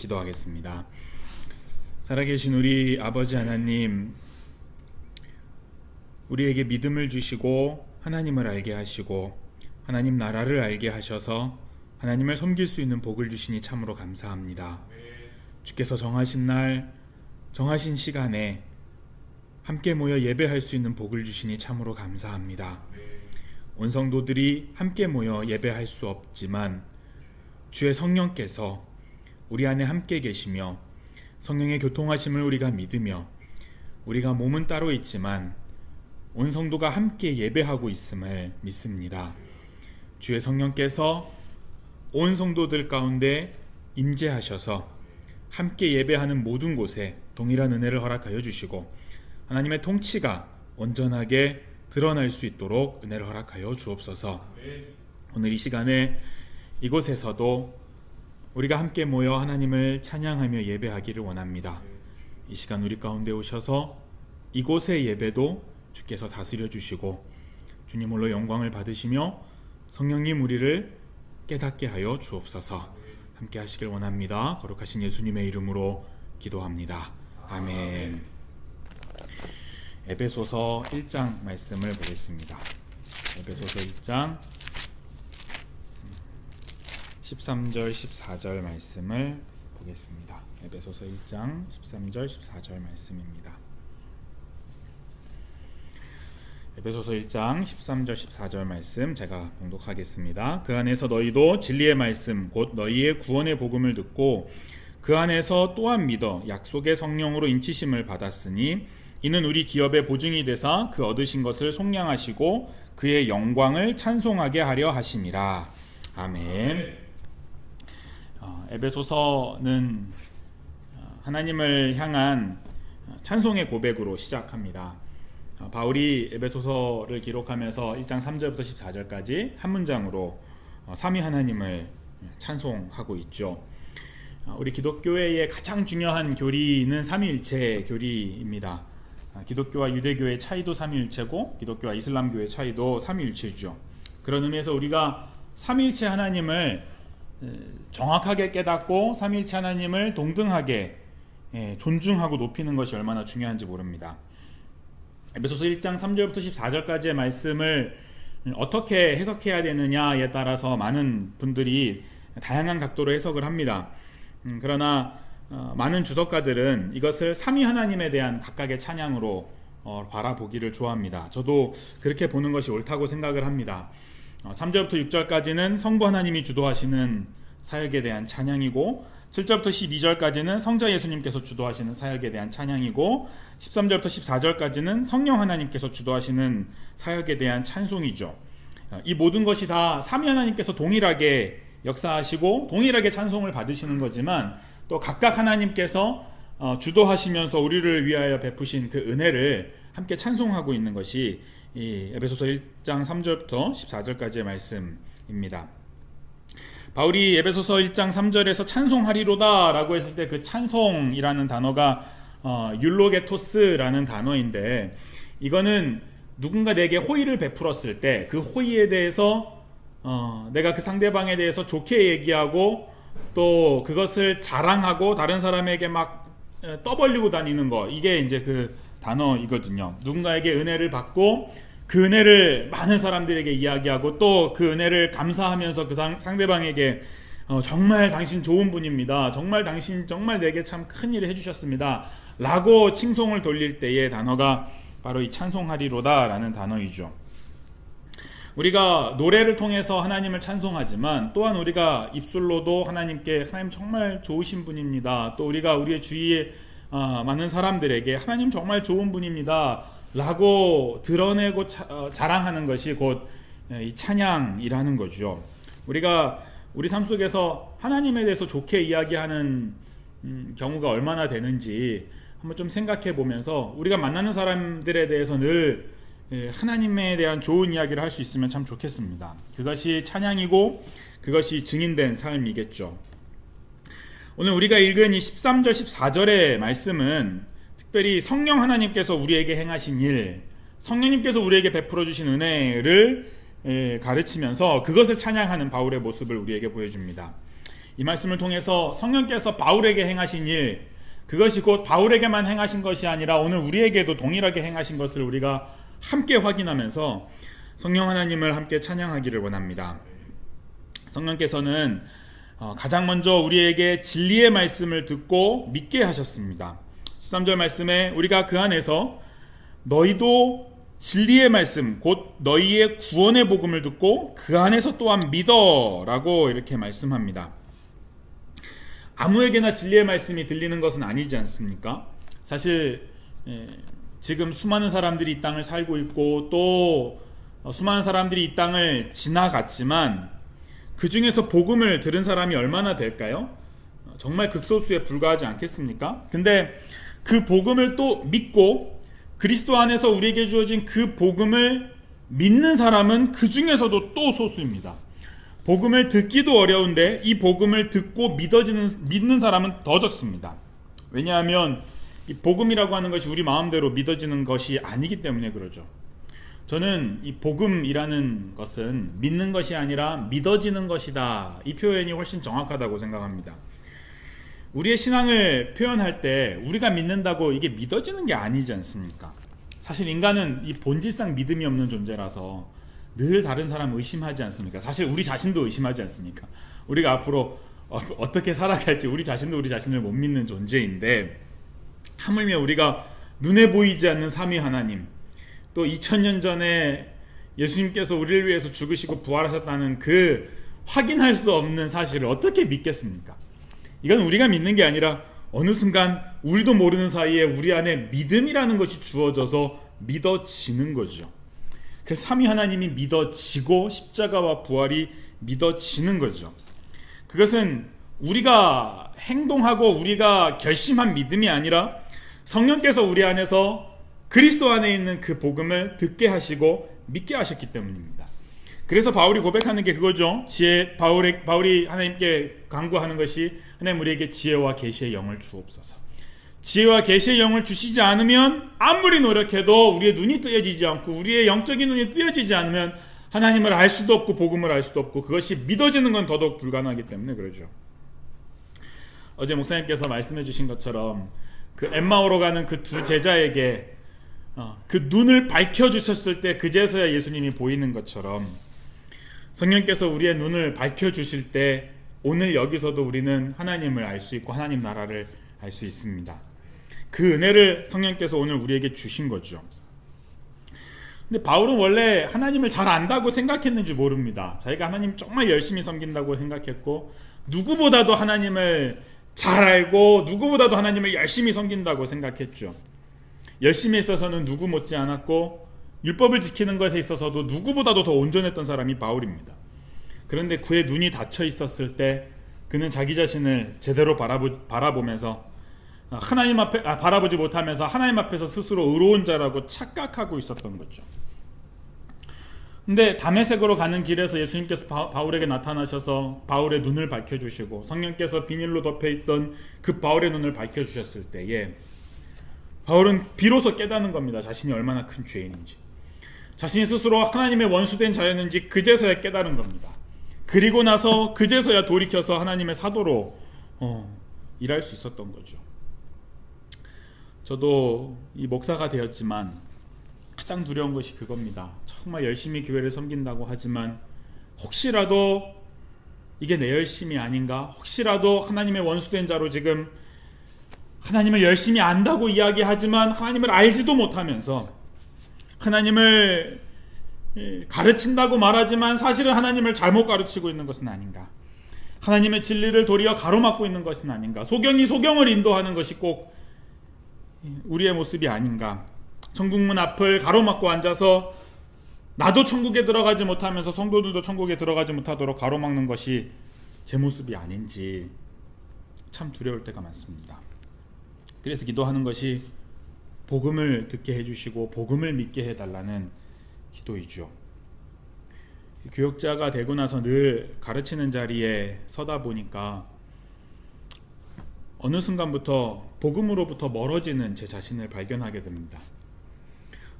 기도하겠습니다. 살아계신 우리 아버지 하나님, 우리에게 믿음을 주시고 하나님을 알게 하시고 하나님 나라를 알게 하셔서 하나님을 섬길 수 있는 복을 주시니 참으로 감사합니다. 주께서 정하신 날, 정하신 시간에 함께 모여 예배할 수 있는 복을 주시니 참으로 감사합니다. 온 성도들이 함께 모여 예배할 수 없지만 주의 성령께서 우리 안에 함께 계시며 성령의 교통하심을 우리가 믿으며 우리가 몸은 따로 있지만 온 성도가 함께 예배하고 있음을 믿습니다. 주의 성령께서 온 성도들 가운데 임재하셔서 함께 예배하는 모든 곳에 동일한 은혜를 허락하여 주시고 하나님의 통치가 온전하게 드러날 수 있도록 은혜를 허락하여 주옵소서. 오늘 이 시간에 이곳에서도 우리가 함께 모여 하나님을 찬양하며 예배하기를 원합니다. 이 시간 우리 가운데 오셔서 이곳의 예배도 주께서 다스려 주시고 주님 홀로 영광을 받으시며 성령님 우리를 깨닫게 하여 주옵소서. 함께 하시길 원합니다. 거룩하신 예수님의 이름으로 기도합니다. 아멘. 에베소서 1장 말씀을 보겠습니다. 에베소서 1장 13절 14절 말씀을 보겠습니다. 에베소서 1장 13절 14절 말씀입니다. 에베소서 1장 13절 14절 말씀 제가 봉독하겠습니다. 그 안에서 너희도 진리의 말씀 곧 너희의 구원의 복음을 듣고 그 안에서 또한 믿어 약속의 성령으로 인치심을 받았으니 이는 우리 기업의 보증이 되사 그 얻으신 것을 속량하시고 그의 영광을 찬송하게 하려 하심이라. 아멘. 에베소서는 하나님을 향한 찬송의 고백으로 시작합니다. 바울이 에베소서를 기록하면서 1장 3절부터 14절까지 한 문장으로 삼위 하나님을 찬송하고 있죠. 우리 기독교회의 가장 중요한 교리는 삼위일체 교리입니다. 기독교와 유대교의 차이도 삼위일체고 기독교와 이슬람교의 차이도 삼위일체죠. 그런 의미에서 우리가 삼위일체 하나님을 정확하게 깨닫고 삼위일체 하나님을 동등하게 존중하고 높이는 것이 얼마나 중요한지 모릅니다. 에베소서 1장 3절부터 14절까지의 말씀을 어떻게 해석해야 되느냐에 따라서 많은 분들이 다양한 각도로 해석을 합니다. 그러나 많은 주석가들은 이것을 삼위 하나님에 대한 각각의 찬양으로 바라보기를 좋아합니다. 저도 그렇게 보는 것이 옳다고 생각을 합니다. 3절부터 6절까지는 성부 하나님이 주도하시는 사역에 대한 찬양이고 7절부터 12절까지는 성자 예수님께서 주도하시는 사역에 대한 찬양이고 13절부터 14절까지는 성령 하나님께서 주도하시는 사역에 대한 찬송이죠. 이 모든 것이 다 삼위 하나님께서 동일하게 역사하시고 동일하게 찬송을 받으시는 거지만 또 각각 하나님께서 주도하시면서 우리를 위하여 베푸신 그 은혜를 함께 찬송하고 있는 것이 이 에베소서 1장 3절부터 14절까지의 말씀입니다. 바울이 에베소서 1장 3절에서 찬송하리로다 라고 했을 때 그 찬송이라는 단어가 율로게토스라는 단어인데 이거는 누군가 내게 호의를 베풀었을 때 그 호의에 대해서 내가 그 상대방에 대해서 좋게 얘기하고 또 그것을 자랑하고 다른 사람에게 막 떠벌리고 다니는 거, 이게 이제 그 단어이거든요. 누군가에게 은혜를 받고 그 은혜를 많은 사람들에게 이야기하고 또 그 은혜를 감사하면서 그 상대방에게 정말 당신 좋은 분입니다. 정말 당신 정말 내게 참 큰 일을 해주셨습니다. 라고 칭송을 돌릴 때의 단어가 바로 이 찬송하리로다 라는 단어이죠. 우리가 노래를 통해서 하나님을 찬송하지만 또한 우리가 입술로도 하나님께 하나님 정말 좋으신 분입니다. 또 우리가 우리의 주위에 많은 사람들에게 하나님 정말 좋은 분입니다 라고 드러내고 자랑하는 것이 곧 이 찬양이라는 거죠. 우리가 우리 삶 속에서 하나님에 대해서 좋게 이야기하는 경우가 얼마나 되는지 한번 좀 생각해 보면서 우리가 만나는 사람들에 대해서 늘 하나님에 대한 좋은 이야기를 할 수 있으면 참 좋겠습니다. 그것이 찬양이고 그것이 증인된 삶이겠죠. 오늘 우리가 읽은 이 13절 14절의 말씀은 특별히 성령 하나님께서 우리에게 행하신 일, 성령님께서 우리에게 베풀어 주신 은혜를 가르치면서 그것을 찬양하는 바울의 모습을 우리에게 보여줍니다. 이 말씀을 통해서 성령께서 바울에게 행하신 일, 그것이 곧 바울에게만 행하신 것이 아니라 오늘 우리에게도 동일하게 행하신 것을 우리가 함께 확인하면서 성령 하나님을 함께 찬양하기를 원합니다. 성령께서는 가장 먼저 우리에게 진리의 말씀을 듣고 믿게 하셨습니다. 13절 말씀에 우리가 그 안에서 너희도 진리의 말씀 곧 너희의 구원의 복음을 듣고 그 안에서 또한 믿어 라고 이렇게 말씀합니다. 아무에게나 진리의 말씀이 들리는 것은 아니지 않습니까? 사실 지금 수많은 사람들이 이 땅을 살고 있고 또 수많은 사람들이 이 땅을 지나갔지만 그 중에서 복음을 들은 사람이 얼마나 될까요? 정말 극소수에 불과하지 않겠습니까? 근데 그 복음을 또 믿고 그리스도 안에서 우리에게 주어진 그 복음을 믿는 사람은 그 중에서도 또 소수입니다. 복음을 듣기도 어려운데 이 복음을 듣고 믿는 사람은 더 적습니다. 왜냐하면 이 복음이라고 하는 것이 우리 마음대로 믿어지는 것이 아니기 때문에 그러죠. 저는 이 복음이라는 것은 믿는 것이 아니라 믿어지는 것이다, 이 표현이 훨씬 정확하다고 생각합니다. 우리의 신앙을 표현할 때 우리가 믿는다고 이게 믿어지는 게 아니지 않습니까? 사실 인간은 이 본질상 믿음이 없는 존재라서 늘 다른 사람 의심하지 않습니까? 사실 우리 자신도 의심하지 않습니까? 우리가 앞으로 어떻게 살아갈지 우리 자신도 우리 자신을 못 믿는 존재인데, 하물며 우리가 눈에 보이지 않는 삼위 하나님, 또 2000년 전에 예수님께서 우리를 위해서 죽으시고 부활하셨다는 그 확인할 수 없는 사실을 어떻게 믿겠습니까? 이건 우리가 믿는 게 아니라 어느 순간 우리도 모르는 사이에 우리 안에 믿음이라는 것이 주어져서 믿어지는 거죠. 그래서 삼위 하나님이 믿어지고 십자가와 부활이 믿어지는 거죠. 그것은 우리가 행동하고 우리가 결심한 믿음이 아니라 성령께서 우리 안에서 그리스도 안에 있는 그 복음을 듣게 하시고 믿게 하셨기 때문입니다. 그래서 바울이 고백하는 게 그거죠. 바울이 하나님께 간구하는 것이 하나님 우리에게 지혜와 계시의 영을 주옵소서. 지혜와 계시의 영을 주시지 않으면 아무리 노력해도 우리의 눈이 뜨여지지 않고 우리의 영적인 눈이 뜨여지지 않으면 하나님을 알 수도 없고 복음을 알 수도 없고 그것이 믿어지는 건 더더욱 불가능하기 때문에 그러죠. 어제 목사님께서 말씀해 주신 것처럼 그 엠마오로 가는 그 두 제자에게 그 눈을 밝혀주셨을 때 그제서야 예수님이 보이는 것처럼 성령께서 우리의 눈을 밝혀주실 때 오늘 여기서도 우리는 하나님을 알 수 있고 하나님 나라를 알 수 있습니다. 그 은혜를 성령께서 오늘 우리에게 주신 거죠. 근데 바울은 원래 하나님을 잘 안다고 생각했는지 모릅니다. 자기가 하나님 정말 열심히 섬긴다고 생각했고 누구보다도 하나님을 잘 알고 누구보다도 하나님을 열심히 섬긴다고 생각했죠. 열심히 있어서는 누구 못지 않았고 율법을 지키는 것에 있어서도 누구보다도 더 온전했던 사람이 바울입니다. 그런데 그의 눈이 닫혀 있었을 때 그는 자기 자신을 제대로 바라보면서 하나님 앞에 바라보지 못하면서 하나님 앞에서 스스로 의로운 자라고 착각하고 있었던 거죠. 근데 다메섹으로 가는 길에서 예수님께서 바울에게 나타나셔서 바울의 눈을 밝혀주시고 성령께서 비닐로 덮여있던 그 바울의 눈을 밝혀주셨을 때에 바울은 비로소 깨닫는 겁니다. 자신이 얼마나 큰 죄인인지, 자신이 스스로 하나님의 원수된 자였는지 그제서야 깨달은 겁니다. 그리고 나서 그제서야 돌이켜서 하나님의 사도로 일할 수 있었던 거죠. 저도 이 목사가 되었지만 가장 두려운 것이 그겁니다. 정말 열심히 교회를 섬긴다고 하지만 혹시라도 이게 내 열심이 아닌가, 혹시라도 하나님의 원수된 자로 지금 하나님을 열심히 안다고 이야기하지만 하나님을 알지도 못하면서 하나님을 가르친다고 말하지만 사실은 하나님을 잘못 가르치고 있는 것은 아닌가, 하나님의 진리를 도리어 가로막고 있는 것은 아닌가, 소경이 소경을 인도하는 것이 꼭 우리의 모습이 아닌가, 천국문 앞을 가로막고 앉아서 나도 천국에 들어가지 못하면서 성도들도 천국에 들어가지 못하도록 가로막는 것이 제 모습이 아닌지 참 두려울 때가 많습니다. 그래서 기도하는 것이 복음을 듣게 해주시고 복음을 믿게 해달라는 기도이죠. 교역자가 되고 나서 늘 가르치는 자리에 서다 보니까 어느 순간부터 복음으로부터 멀어지는 제 자신을 발견하게 됩니다.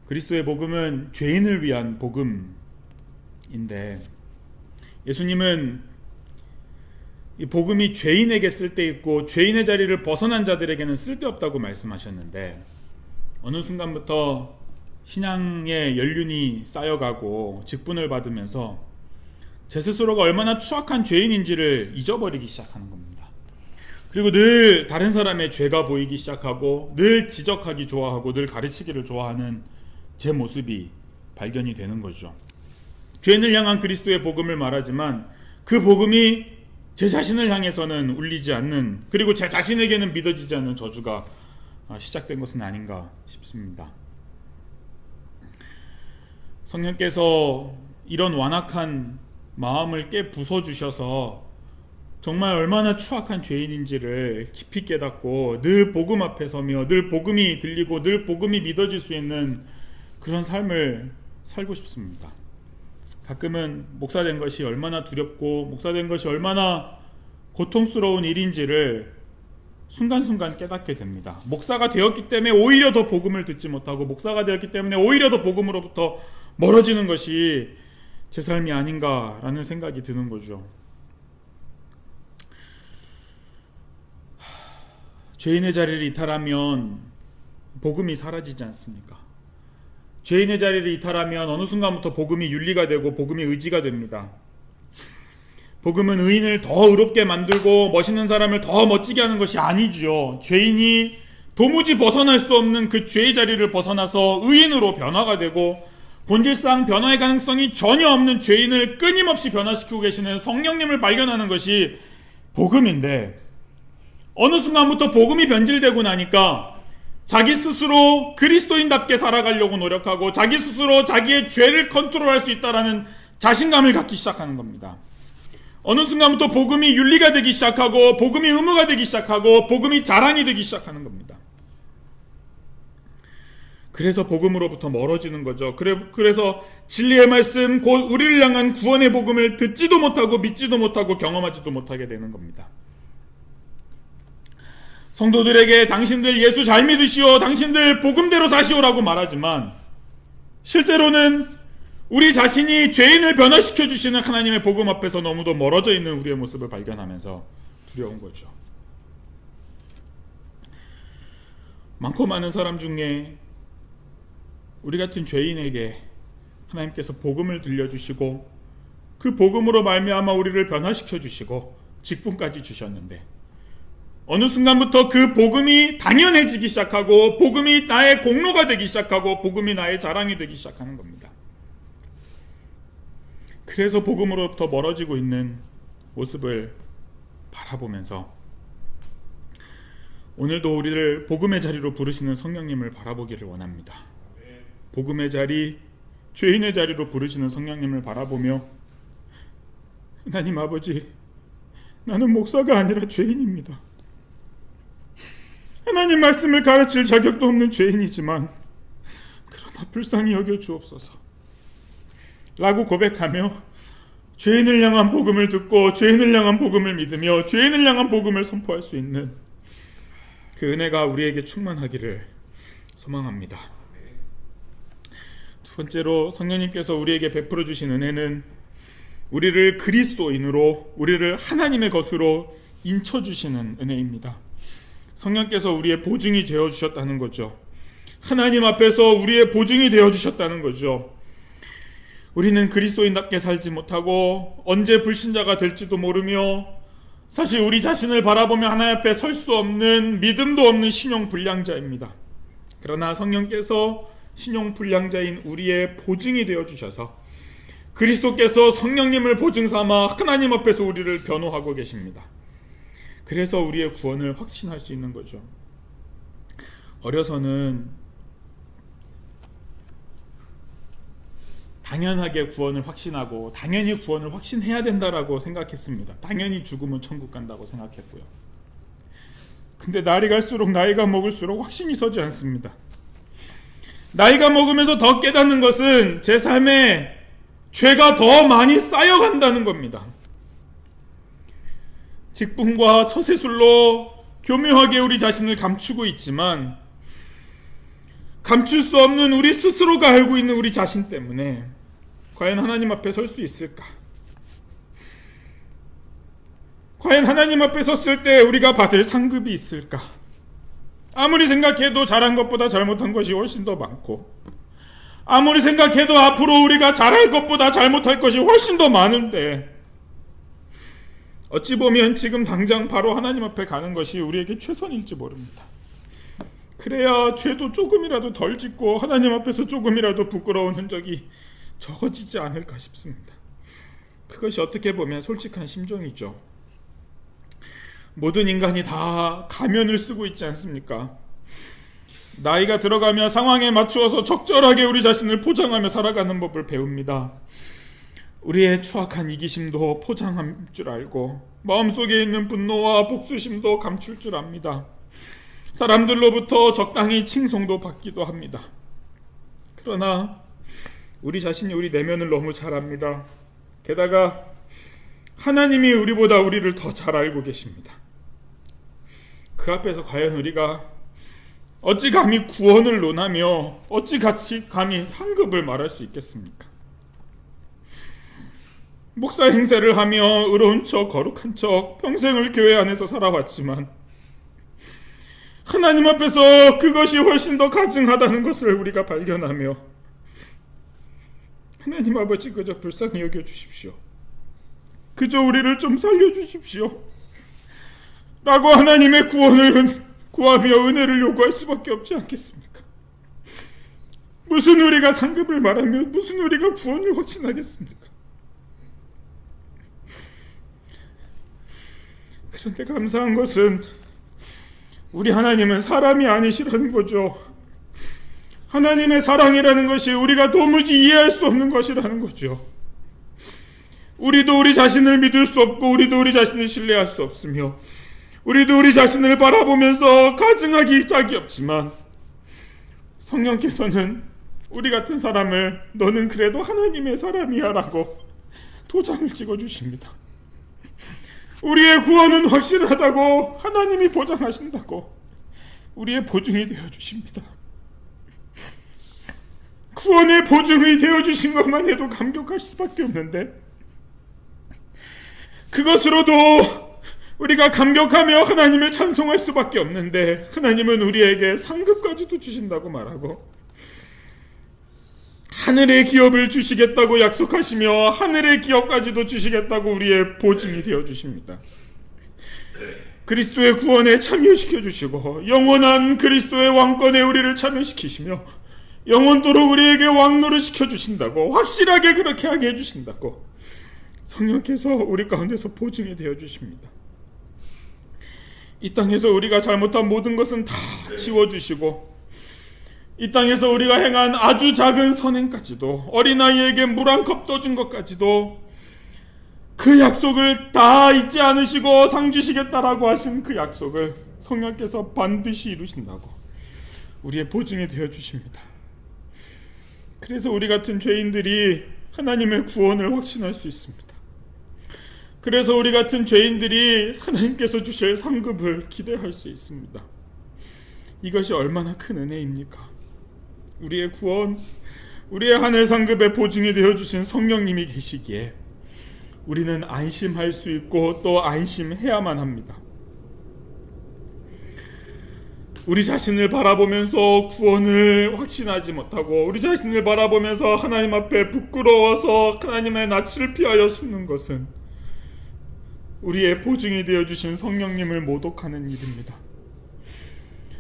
그리스도의 복음은 죄인을 위한 복음인데 예수님은 이 복음이 죄인에게 쓸데있고 죄인의 자리를 벗어난 자들에게는 쓸데없다고 말씀하셨는데, 어느 순간부터 신앙의 연륜이 쌓여가고 직분을 받으면서 제 스스로가 얼마나 추악한 죄인인지를 잊어버리기 시작하는 겁니다. 그리고 늘 다른 사람의 죄가 보이기 시작하고, 늘 지적하기 좋아하고, 늘 가르치기를 좋아하는 제 모습이 발견이 되는 거죠. 죄인을 향한 그리스도의 복음을 말하지만 그 복음이 제 자신을 향해서는 울리지 않는, 그리고 제 자신에게는 믿어지지 않는 저주가 시작된 것은 아닌가 싶습니다. 성령께서 이런 완악한 마음을 부숴주셔서 정말 얼마나 추악한 죄인인지를 깊이 깨닫고 늘 복음 앞에 서며 늘 복음이 들리고 늘 복음이 믿어질 수 있는 그런 삶을 살고 싶습니다. 가끔은 목사된 것이 얼마나 두렵고 목사된 것이 얼마나 고통스러운 일인지를 순간순간 깨닫게 됩니다. 목사가 되었기 때문에 오히려 더 복음을 듣지 못하고, 목사가 되었기 때문에 오히려 더 복음으로부터 멀어지는 것이 제 삶이 아닌가라는 생각이 드는 거죠. 죄인의 자리를 이탈하면 복음이 사라지지 않습니까? 죄인의 자리를 이탈하면 어느 순간부터 복음이 윤리가 되고 복음이 의지가 됩니다. 복음은 의인을 더 의롭게 만들고 멋있는 사람을 더 멋지게 하는 것이 아니지요. 죄인이 도무지 벗어날 수 없는 그 죄의 자리를 벗어나서 의인으로 변화가 되고, 본질상 변화의 가능성이 전혀 없는 죄인을 끊임없이 변화시키고 계시는 성령님을 발견하는 것이 복음인데, 어느 순간부터 복음이 변질되고 나니까 자기 스스로 그리스도인답게 살아가려고 노력하고 자기 스스로 자기의 죄를 컨트롤할 수 있다라는 자신감을 갖기 시작하는 겁니다. 어느 순간부터 복음이 윤리가 되기 시작하고 복음이 의무가 되기 시작하고 복음이 자랑이 되기 시작하는 겁니다. 그래서 복음으로부터 멀어지는 거죠. 그래서 진리의 말씀, 곧 우리를 향한 구원의 복음을 듣지도 못하고 믿지도 못하고 경험하지도 못하게 되는 겁니다. 성도들에게 당신들 예수 잘 믿으시오, 당신들 복음대로 사시오라고 말하지만 실제로는 우리 자신이 죄인을 변화시켜 주시는 하나님의 복음 앞에서 너무도 멀어져 있는 우리의 모습을 발견하면서 두려운 거죠. 많고 많은 사람 중에 우리 같은 죄인에게 하나님께서 복음을 들려주시고 그 복음으로 말미암아 우리를 변화시켜 주시고 직분까지 주셨는데, 어느 순간부터 그 복음이 당연해지기 시작하고 복음이 나의 공로가 되기 시작하고 복음이 나의 자랑이 되기 시작하는 겁니다. 그래서 복음으로부터 멀어지고 있는 모습을 바라보면서 오늘도 우리를 복음의 자리로 부르시는 성령님을 바라보기를 원합니다. 복음의 자리, 죄인의 자리로 부르시는 성령님을 바라보며, 하나님 아버지, 나는 목사가 아니라 죄인입니다. 하나님 말씀을 가르칠 자격도 없는 죄인이지만 그러나 불쌍히 여겨 주옵소서 라고 고백하며 죄인을 향한 복음을 듣고 죄인을 향한 복음을 믿으며 죄인을 향한 복음을 선포할 수 있는 그 은혜가 우리에게 충만하기를 소망합니다. 두 번째로 성령님께서 우리에게 베풀어 주신 은혜는 우리를 그리스도인으로, 우리를 하나님의 것으로 인쳐주시는 은혜입니다. 성령께서 우리의 보증이 되어주셨다는 거죠. 하나님 앞에서 우리의 보증이 되어주셨다는 거죠. 우리는 그리스도인답게 살지 못하고 언제 불신자가 될지도 모르며 사실 우리 자신을 바라보며 하나님 앞에 설 수 없는, 믿음도 없는 신용불량자입니다. 그러나 성령께서 신용불량자인 우리의 보증이 되어주셔서 그리스도께서 성령님을 보증 삼아 하나님 앞에서 우리를 변호하고 계십니다. 그래서 우리의 구원을 확신할 수 있는 거죠. 어려서는 당연하게 구원을 확신하고 당연히 구원을 확신해야 된다라고 생각했습니다. 당연히 죽으면 천국 간다고 생각했고요. 근데 날이 갈수록, 나이가 먹을수록 확신이 서지 않습니다. 나이가 먹으면서 더 깨닫는 것은 제 삶에 죄가 더 많이 쌓여간다는 겁니다. 직분과 처세술로 교묘하게 우리 자신을 감추고 있지만 감출 수 없는 우리 스스로가 알고 있는 우리 자신 때문에 과연 하나님 앞에 설 수 있을까? 과연 하나님 앞에 섰을 때 우리가 받을 상급이 있을까? 아무리 생각해도 잘한 것보다 잘못한 것이 훨씬 더 많고, 아무리 생각해도 앞으로 우리가 잘할 것보다 잘못할 것이 훨씬 더 많은데, 어찌 보면 지금 당장 바로 하나님 앞에 가는 것이 우리에게 최선일지 모릅니다. 그래야 죄도 조금이라도 덜 짓고 하나님 앞에서 조금이라도 부끄러운 흔적이 적어지지 않을까 싶습니다. 그것이 어떻게 보면 솔직한 심정이죠. 모든 인간이 다 가면을 쓰고 있지 않습니까? 나이가 들어가며 상황에 맞추어서 적절하게 우리 자신을 포장하며 살아가는 법을 배웁니다. 우리의 추악한 이기심도 포장할 줄 알고 마음속에 있는 분노와 복수심도 감출 줄 압니다. 사람들로부터 적당히 칭송도 받기도 합니다. 그러나 우리 자신이 우리 내면을 너무 잘 압니다. 게다가 하나님이 우리보다 우리를 더 잘 알고 계십니다. 그 앞에서 과연 우리가 어찌 감히 구원을 논하며 어찌 같이 감히 상급을 말할 수 있겠습니까? 목사 행세를 하며 의로운 척 거룩한 척 평생을 교회 안에서 살아왔지만 하나님 앞에서 그것이 훨씬 더 가증하다는 것을 우리가 발견하며 하나님 아버지 그저 불쌍히 여겨주십시오. 그저 우리를 좀 살려주십시오. 라고 하나님의 구원을 구하며 은혜를 요구할 수밖에 없지 않겠습니까? 무슨 우리가 상급을 말하며 무슨 우리가 구원을 확신하겠습니까? 그런데 감사한 것은 우리 하나님은 사람이 아니시라는 거죠. 하나님의 사랑이라는 것이 우리가 도무지 이해할 수 없는 것이라는 거죠. 우리도 우리 자신을 믿을 수 없고 우리도 우리 자신을 신뢰할 수 없으며 우리도 우리 자신을 바라보면서 가증하기 짝이 없지만 성령께서는 우리 같은 사람을 너는 그래도 하나님의 사람이야 라고 도장을 찍어주십니다. 우리의 구원은 확실하다고 하나님이 보장하신다고 우리의 보증이 되어주십니다. 구원의 보증이 되어주신 것만 해도 감격할 수밖에 없는데 그것으로도 우리가 감격하며 하나님을 찬송할 수밖에 없는데 하나님은 우리에게 상급까지도 주신다고 말하고 하늘의 기업을 주시겠다고 약속하시며 하늘의 기업까지도 주시겠다고 우리의 보증이 되어주십니다. 그리스도의 구원에 참여시켜 주시고 영원한 그리스도의 왕권에 우리를 참여시키시며 영원토록 우리에게 왕노를 시켜주신다고 확실하게 그렇게 하게 해주신다고 성령께서 우리 가운데서 보증이 되어주십니다. 이 땅에서 우리가 잘못한 모든 것은 다 지워주시고 이 땅에서 우리가 행한 아주 작은 선행까지도 어린아이에게 물 한 컵 떠준 것까지도 그 약속을 다 잊지 않으시고 상 주시겠다라고 하신 그 약속을 성령께서 반드시 이루신다고 우리의 보증이 되어주십니다. 그래서 우리 같은 죄인들이 하나님의 구원을 확신할 수 있습니다. 그래서 우리 같은 죄인들이 하나님께서 주실 상급을 기대할 수 있습니다. 이것이 얼마나 큰 은혜입니까? 우리의 구원, 우리의 하늘 상급의 보증이 되어주신 성령님이 계시기에 우리는 안심할 수 있고 또 안심해야만 합니다. 우리 자신을 바라보면서 구원을 확신하지 못하고 우리 자신을 바라보면서 하나님 앞에 부끄러워서 하나님의 낯을 피하여 숨는 것은 우리의 보증이 되어주신 성령님을 모독하는 일입니다.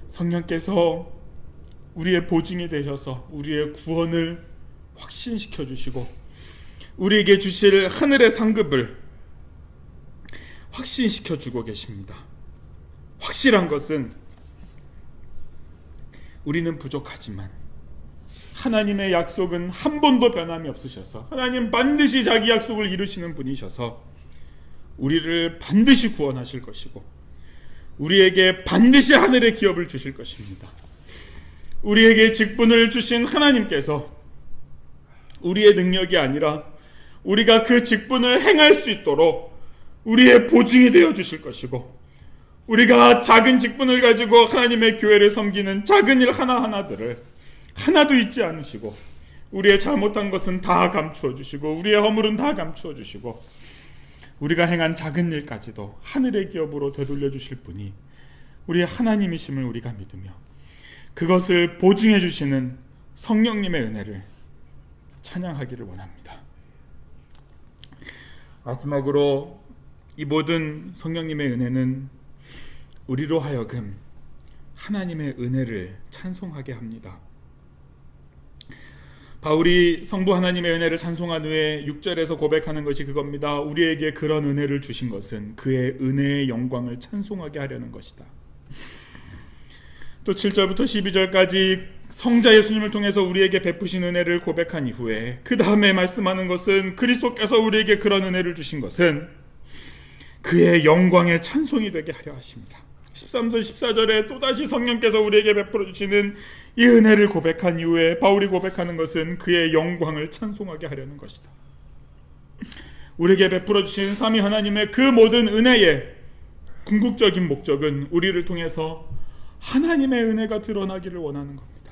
성령께서 우리의 보증이 되셔서 우리의 구원을 확신시켜 주시고 우리에게 주실 하늘의 상급을 확신시켜 주고 계십니다. 확실한 것은 우리는 부족하지만 하나님의 약속은 한 번도 변함이 없으셔서 하나님 반드시 자기 약속을 이루시는 분이셔서 우리를 반드시 구원하실 것이고 우리에게 반드시 하늘의 기업을 주실 것입니다. 우리에게 직분을 주신 하나님께서 우리의 능력이 아니라 우리가 그 직분을 행할 수 있도록 우리의 보증이 되어 주실 것이고 우리가 작은 직분을 가지고 하나님의 교회를 섬기는 작은 일 하나하나들을 하나도 잊지 않으시고 우리의 잘못한 것은 다 감추어 주시고 우리의 허물은 다 감추어 주시고 우리가 행한 작은 일까지도 하늘의 기업으로 되돌려 주실 분이 우리의 하나님이심을 우리가 믿으며 그것을 보증해 주시는 성령님의 은혜를 찬양하기를 원합니다. 마지막으로 이 모든 성령님의 은혜는 우리로 하여금 하나님의 은혜를 찬송하게 합니다. 바울이 성부 하나님의 은혜를 찬송한 후에 6절에서 고백하는 것이 그겁니다. 우리에게 그런 은혜를 주신 것은 그의 은혜의 영광을 찬송하게 하려는 것이다. 또 7절부터 12절까지 성자 예수님을 통해서 우리에게 베푸신 은혜를 고백한 이후에 그 다음에 말씀하는 것은 그리스도께서 우리에게 그런 은혜를 주신 것은 그의 영광의 찬송이 되게 하려 하십니다. 13절 14절에 또다시 성령께서 우리에게 베풀어 주시는 이 은혜를 고백한 이후에 바울이 고백하는 것은 그의 영광을 찬송하게 하려는 것이다. 우리에게 베풀어 주신 삼위 하나님의 그 모든 은혜의 궁극적인 목적은 우리를 통해서 하나님의 은혜가 드러나기를 원하는 겁니다.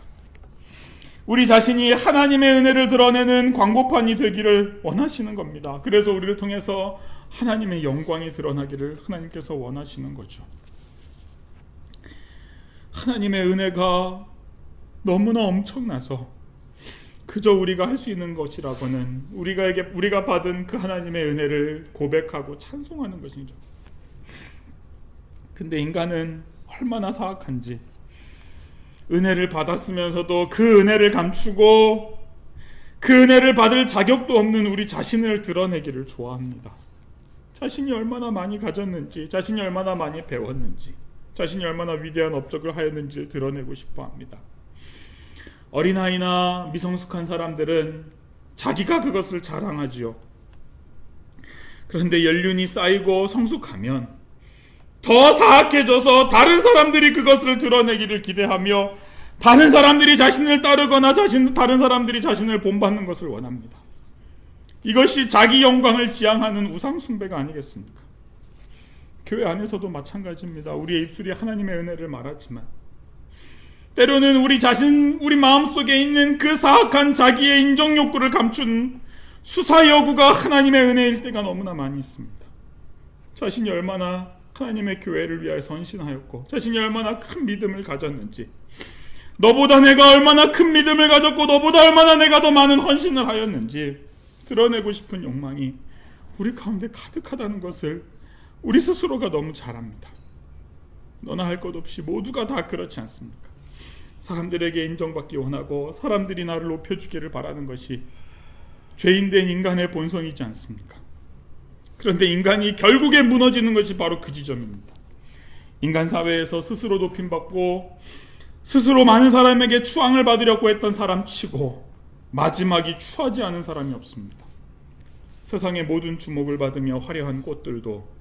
우리 자신이 하나님의 은혜를 드러내는 광고판이 되기를 원하시는 겁니다. 그래서 우리를 통해서 하나님의 영광이 드러나기를 하나님께서 원하시는 거죠. 하나님의 은혜가 너무나 엄청나서 그저 우리가 할 수 있는 것이라고는 우리가 받은 그 하나님의 은혜를 고백하고 찬송하는 것이죠. 근데 인간은 얼마나 사악한지 은혜를 받았으면서도 그 은혜를 감추고 그 은혜를 받을 자격도 없는 우리 자신을 드러내기를 좋아합니다. 자신이 얼마나 많이 가졌는지, 자신이 얼마나 많이 배웠는지, 자신이 얼마나 위대한 업적을 하였는지를 드러내고 싶어 합니다. 어린아이나 미성숙한 사람들은 자기가 그것을 자랑하지요. 그런데 연륜이 쌓이고 성숙하면 더 사악해져서 다른 사람들이 그것을 드러내기를 기대하며 다른 사람들이 자신을 따르거나 다른 사람들이 자신을 본받는 것을 원합니다. 이것이 자기 영광을 지향하는 우상숭배가 아니겠습니까? 교회 안에서도 마찬가지입니다. 우리의 입술이 하나님의 은혜를 말하지만 때로는 우리 마음속에 있는 그 사악한 자기의 인정욕구를 감춘 수사여구가 하나님의 은혜일 때가 너무나 많이 있습니다. 자신이 얼마나 하나님의 교회를 위하여 헌신하였고 자신이 얼마나 큰 믿음을 가졌는지, 너보다 내가 얼마나 큰 믿음을 가졌고 너보다 얼마나 내가 더 많은 헌신을 하였는지 드러내고 싶은 욕망이 우리 가운데 가득하다는 것을 우리 스스로가 너무 잘 압니다. 너나 할 것 없이 모두가 다 그렇지 않습니까? 사람들에게 인정받기 원하고 사람들이 나를 높여주기를 바라는 것이 죄인된 인간의 본성이지 않습니까? 그런데 인간이 결국에 무너지는 것이 바로 그 지점입니다. 인간 사회에서 스스로 높임받고 스스로 많은 사람에게 추앙을 받으려고 했던 사람 치고 마지막이 추하지 않은 사람이 없습니다. 세상의 모든 주목을 받으며 화려한 꽃들도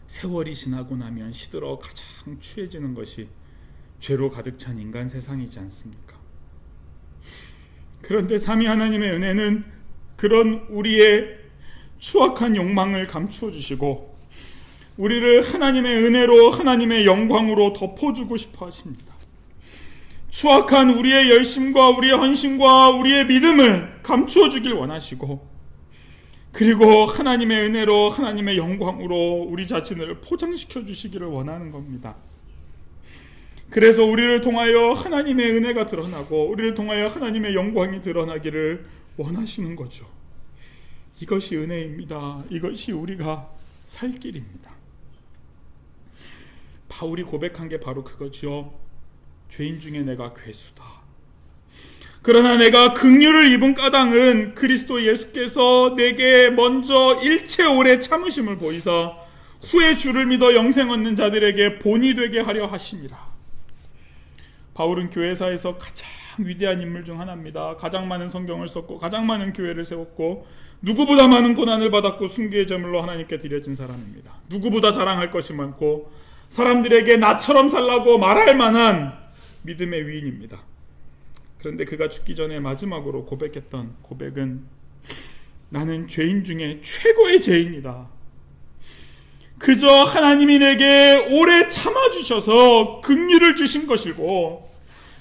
세월이 지나고 나면 시들어 가장 추해지는 것이 죄로 가득 찬 인간 세상이지 않습니까? 그런데 삼위 하나님의 은혜는 그런 우리의 추악한 욕망을 감추어 주시고 우리를 하나님의 은혜로 하나님의 영광으로 덮어주고 싶어 하십니다. 추악한 우리의 열심과 우리의 헌신과 우리의 믿음을 감추어 주길 원하시고 그리고 하나님의 은혜로 하나님의 영광으로 우리 자신을 포장시켜 주시기를 원하는 겁니다. 그래서 우리를 통하여 하나님의 은혜가 드러나고 우리를 통하여 하나님의 영광이 드러나기를 원하시는 거죠. 이것이 은혜입니다. 이것이 우리가 살 길입니다. 바울이 고백한 게 바로 그거죠. 죄인 중에 내가 괴수다. 그러나 내가 긍휼을 입은 까닭은 그리스도 예수께서 내게 먼저 일체 오래 참으심을 보이사 후에 주를 믿어 영생 얻는 자들에게 본이 되게 하려 하심이라. 바울은 교회사에서 가장 위대한 인물 중 하나입니다. 가장 많은 성경을 썼고 가장 많은 교회를 세웠고 누구보다 많은 고난을 받았고 순교의 제물로 하나님께 드려진 사람입니다. 누구보다 자랑할 것이 많고 사람들에게 나처럼 살라고 말할 만한 믿음의 위인입니다. 그런데 그가 죽기 전에 마지막으로 고백했던 고백은 나는 죄인 중에 최고의 죄인이다. 그저 하나님이 내게 오래 참아주셔서 긍휼을 주신 것이고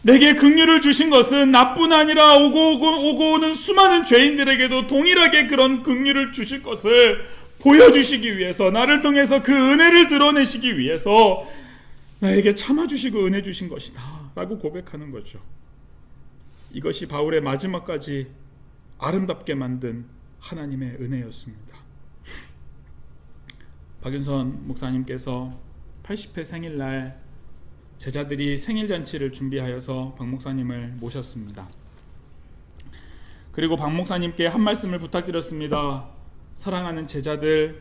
내게 긍휼을 주신 것은 나뿐 아니라 오고 오는 수많은 죄인들에게도 동일하게 그런 긍휼을 주실 것을 보여주시기 위해서, 나를 통해서 그 은혜를 드러내시기 위해서 나에게 참아주시고 은혜 주신 것이다 라고 고백하는 거죠. 이것이 바울의 마지막까지 아름답게 만든 하나님의 은혜였습니다. 박윤선 목사님께서 80회 생일날 제자들이 생일잔치를 준비하여서 박 목사님을 모셨습니다. 그리고 박 목사님께 한 말씀을 부탁드렸습니다. 사랑하는 제자들,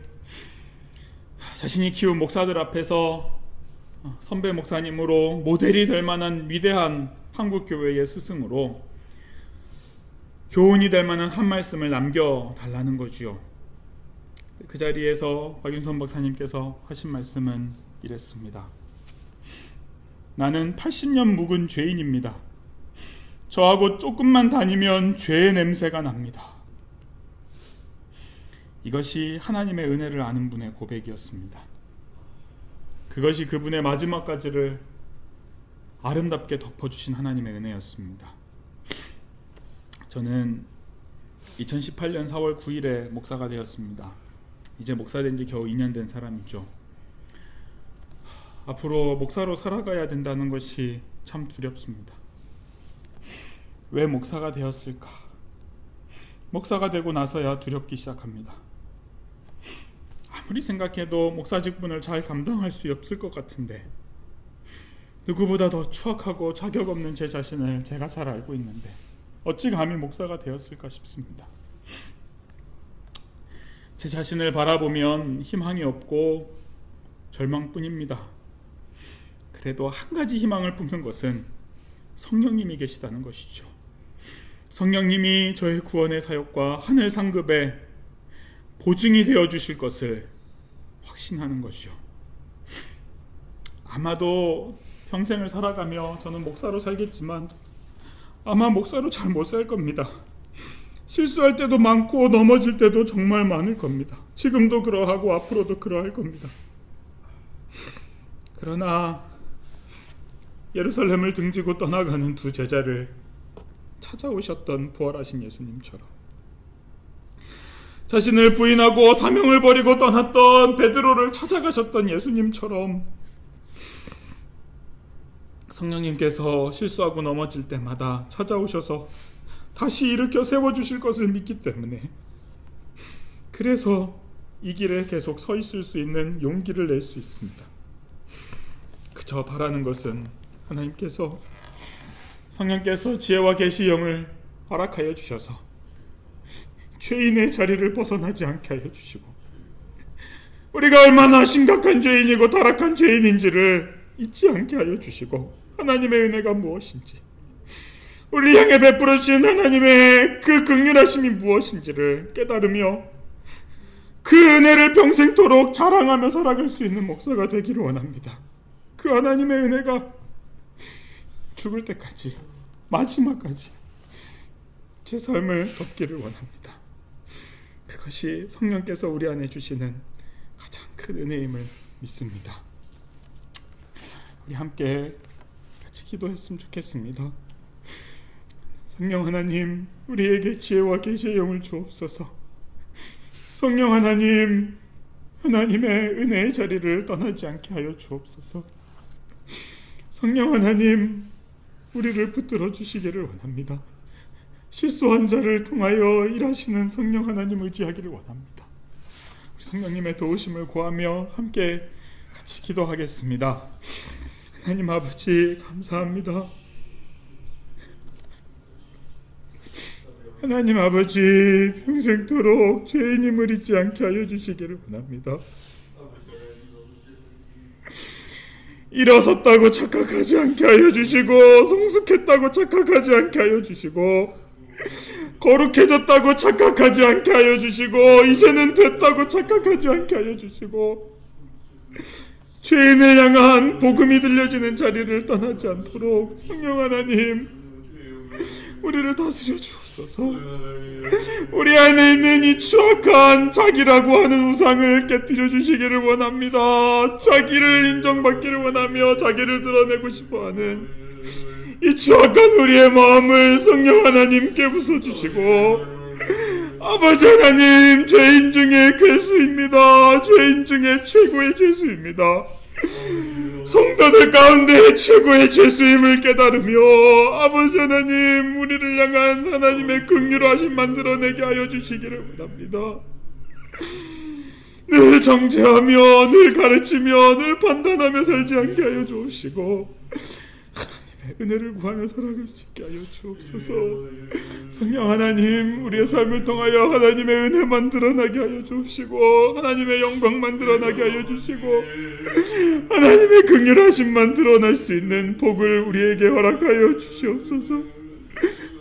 자신이 키운 목사들 앞에서 선배 목사님으로 모델이 될 만한 위대한 한국교회의 스승으로 교훈이 될 만한 한 말씀을 남겨달라는 거지요. 그 자리에서 박윤선 박사님께서 하신 말씀은 이랬습니다. 나는 80년 묵은 죄인입니다. 저하고 조금만 다니면 죄의 냄새가 납니다. 이것이 하나님의 은혜를 아는 분의 고백이었습니다. 그것이 그분의 마지막까지를 아름답게 덮어주신 하나님의 은혜였습니다. 저는 2018년 4월 9일에 목사가 되었습니다. 이제 목사 된 지 겨우 2년 된 사람이죠. 앞으로 목사로 살아가야 된다는 것이 참 두렵습니다. 왜 목사가 되었을까? 목사가 되고 나서야 두렵기 시작합니다. 아무리 생각해도 목사 직분을 잘 감당할 수 없을 것 같은데, 누구보다 더 추악하고 자격 없는 제 자신을 제가 잘 알고 있는데 어찌 감히 목사가 되었을까 싶습니다. 제 자신을 바라보면 희망이 없고 절망뿐입니다. 그래도 한 가지 희망을 품는 것은 성령님이 계시다는 것이죠. 성령님이 저의 구원의 사역과 하늘 상급의 보증이 되어 주실 것을 확신하는 것이죠. 아마도 평생을 살아가며 저는 목사로 살겠지만 아마 목사로 잘 못 살 겁니다. 실수할 때도 많고 넘어질 때도 정말 많을 겁니다. 지금도 그러하고 앞으로도 그러할 겁니다. 그러나 예루살렘을 등지고 떠나가는 두 제자를 찾아오셨던 부활하신 예수님처럼, 자신을 부인하고 사명을 버리고 떠났던 베드로를 찾아가셨던 예수님처럼, 성령님께서 실수하고 넘어질 때마다 찾아오셔서 다시 일으켜 세워주실 것을 믿기 때문에, 그래서 이 길에 계속 서 있을 수 있는 용기를 낼 수 있습니다. 그저 바라는 것은 하나님께서, 성령께서 지혜와 계시 영을 허락하여 주셔서 죄인의 자리를 벗어나지 않게 하여 주시고, 우리가 얼마나 심각한 죄인이고 타락한 죄인인지를 잊지 않게 하여 주시고, 하나님의 은혜가 무엇인지, 우리 향해 베풀어 주신 하나님의 그 긍휼하심이 무엇인지를 깨달으며 그 은혜를 평생토록 자랑하며 살아갈 수 있는 목사가 되기를 원합니다. 그 하나님의 은혜가 죽을 때까지, 마지막까지 제 삶을 덮기를 원합니다. 그것이 성령께서 우리 안에 주시는 가장 큰 은혜임을 믿습니다. 우리 함께 같이 기도했으면 좋겠습니다. 성령 하나님, 우리에게 지혜와 계시의 영을 주옵소서. 성령 하나님, 하나님의 은혜의 자리를 떠나지 않게 하여 주옵소서. 성령 하나님, 우리를 붙들어 주시기를 원합니다. 실수한 자를 통하여 일하시는 성령 하나님 의지하기를 원합니다. 우리 성령님의 도우심을 구하며 함께 같이 기도하겠습니다. 하나님 아버지, 감사합니다. 하나님 아버지, 평생토록 죄인임을 잊지 않게 하여 주시기를 원합니다. 일어섰다고 착각하지 않게 하여 주시고, 성숙했다고 착각하지 않게 하여 주시고, 거룩해졌다고 착각하지 않게 하여 주시고, 이제는 됐다고 착각하지 않게 하여 주시고, 죄인을 향한 복음이 들려지는 자리를 떠나지 않도록 성령 하나님, 우리를 다스려 주옵소서. 우리 안에 있는 이 추악한 자기라고 하는 우상을 깨뜨려 주시기를 원합니다. 자기를 인정받기를 원하며 자기를 드러내고 싶어하는 이 추악한 우리의 마음을 성령 하나님께 부숴주시고, 아버지 하나님, 죄인 중에 괴수입니다. 죄인 중에 최고의 죄수입니다. 성도들 가운데 최고의 죄수임을 깨달으며 아버지 하나님, 우리를 향한 하나님의 긍휼하심만 드러내게 하여 주시기를 원합니다. 늘 정죄하며 늘 가르치며 늘 판단하며 살지 않게 하여 주옵시고 하나님의 은혜를 구하며 살아갈 수 있게 하여 주옵소서. 성령 하나님, 우리의 삶을 통하여 하나님의 은혜만 드러나게 하여 주옵시고 하나님의 영광만 드러나게 하여 주시고 하나님의 긍휼하심만 드러날 수 있는 복을 우리에게 허락하여 주시옵소서.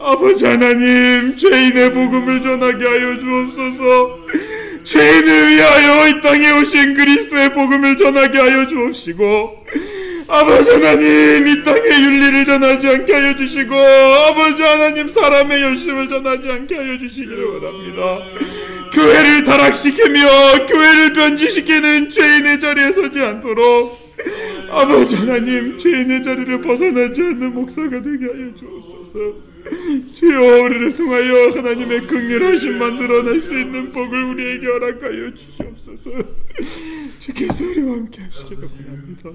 아버지 하나님, 죄인의 복음을 전하게 하여 주옵소서. 죄인을 위하여 이 땅에 오신 그리스도의 복음을 전하게 하여 주옵시고 아버지 하나님, 이 땅에 윤리를 전하지 않게 하여 주시고 아버지 하나님, 사람의 열심을 전하지 않게 하여 주시기를 원합니다. 교회를 타락시키며 교회를 변질시키는 죄인의 자리에 서지 않도록 아버지 하나님, 죄인의 자리를 벗어나지 않는 목사가 되게 하여 주옵소서. 주여, 우리를 통하여 하나님의 긍휼하심만 드러날 수 있는 복을 우리에게 허락하여 주시옵소서. 주께서 우리와 함께 하시기를 원합니다.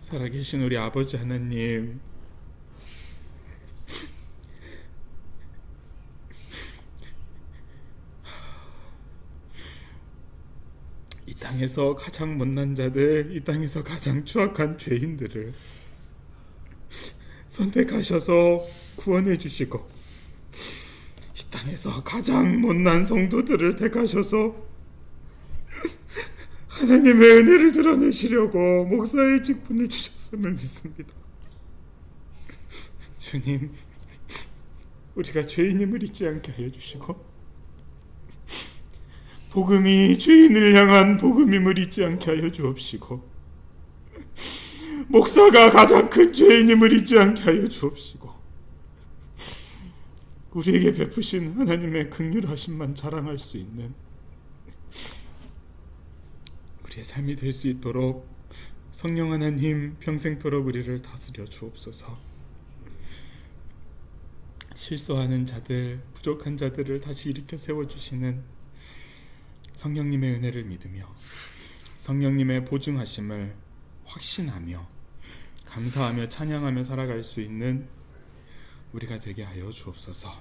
살아계신 우리 아버지 하나님, 이 땅에서 가장 못난 자들, 이 땅에서 가장 추악한 죄인들을 선택하셔서 구원해 주시고 이 땅에서 가장 못난 성도들을 택하셔서 하나님의 은혜를 드러내시려고 목사의 직분을 주셨음을 믿습니다. 주님, 우리가 죄인임을 잊지 않게 하여 주시고 복음이 죄인을 향한 복음임을 잊지 않게 하여 주옵시고 목사가 가장 큰 죄인임을 잊지 않게 하여 주옵시고 우리에게 베푸신 하나님의 긍휼하심만 자랑할 수 있는 우리의 삶이 될 수 있도록 성령 하나님, 평생토록 우리를 다스려 주옵소서. 실수하는 자들, 부족한 자들을 다시 일으켜 세워주시는 성령님의 은혜를 믿으며 성령님의 보증하심을 확신하며 감사하며 찬양하며 살아갈 수 있는 우리가 되게 하여 주옵소서.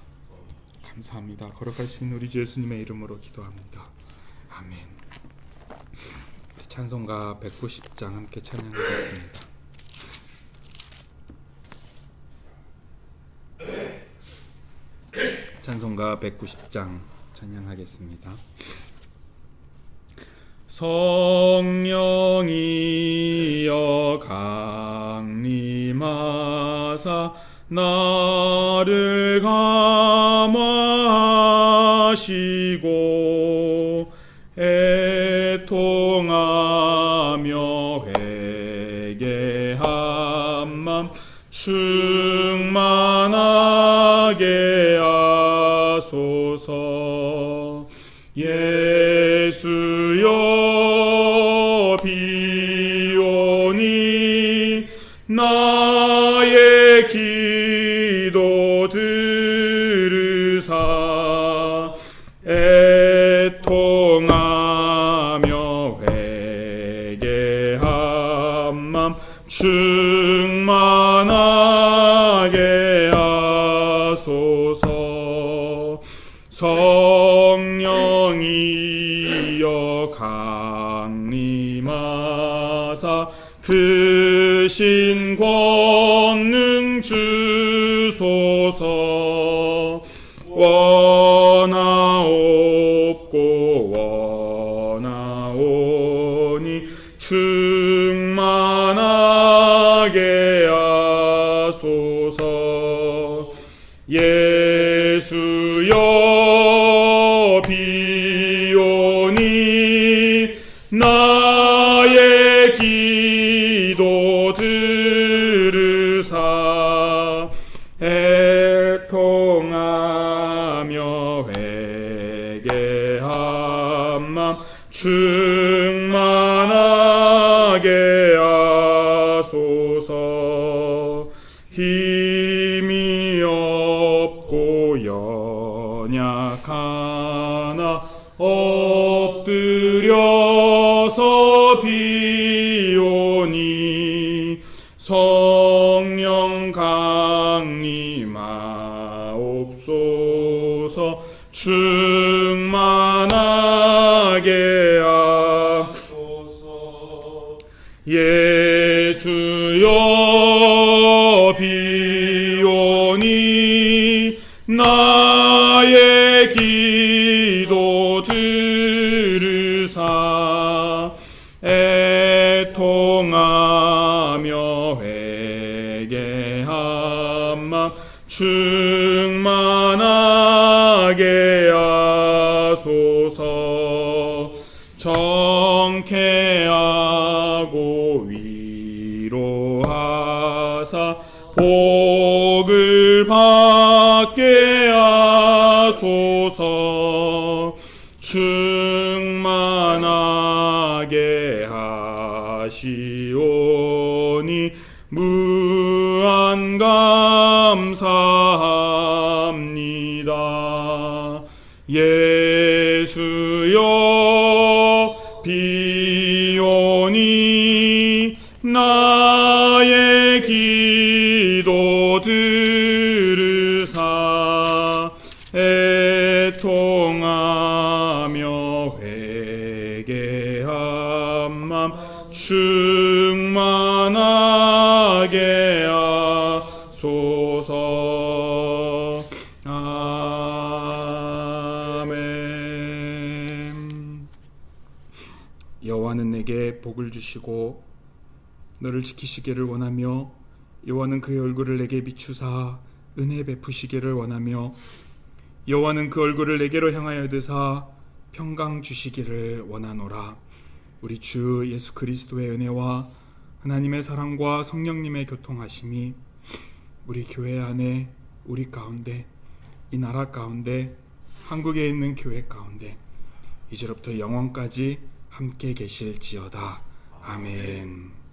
감사합니다. 거룩하신 우리 주 예수님의 이름으로 기도합니다. 아멘. 우리 찬송가 190장 함께 찬양하겠습니다. 찬송가 190장 찬양하겠습니다. 성령이여 강림하사 나를 감화하시고 애통하며 회개한 맘 충만하게 하소서. 예수여 비오니 나의 기도 들으사 애통하며 회개한 맘 충만하게 하소서. 성령이여 강림하사 그 신 권능 주소서. 원하옵고 원하오니 충만하게 하소서. 예수여 비오니 나의 기도 들으사 애통하며 회개한 맘 충만하게 하소서. 충만하 엎드려서 비오니 성령 강림하옵소서 충만하게 하소서. 예수여 비오니 나의 기도 들으사 애통하며 회개한 맘 충만하게 하소서. 정케하고 위로하사 복을 받게 하소서. 충만하게 하시오니 무한 감사합니다. 예수여 비오니 나의 기도 들으사 애통하며 회개한 맘 충만하게 하소서. 아멘. 여호와는 내게 복을 주시고 너를 지키시기를 원하며 여호와는 그의 얼굴을 내게 비추사 은혜 베푸시기를 원하며 여호와는 그 얼굴을 내게로 향하여 드사 평강 주시기를 원하노라. 우리 주 예수 그리스도의 은혜와 하나님의 사랑과 성령님의 교통하심이 우리 교회 안에, 우리 가운데, 이 나라 가운데, 한국에 있는 교회 가운데 이제로부터 영원까지 함께 계실지어다. 아멘.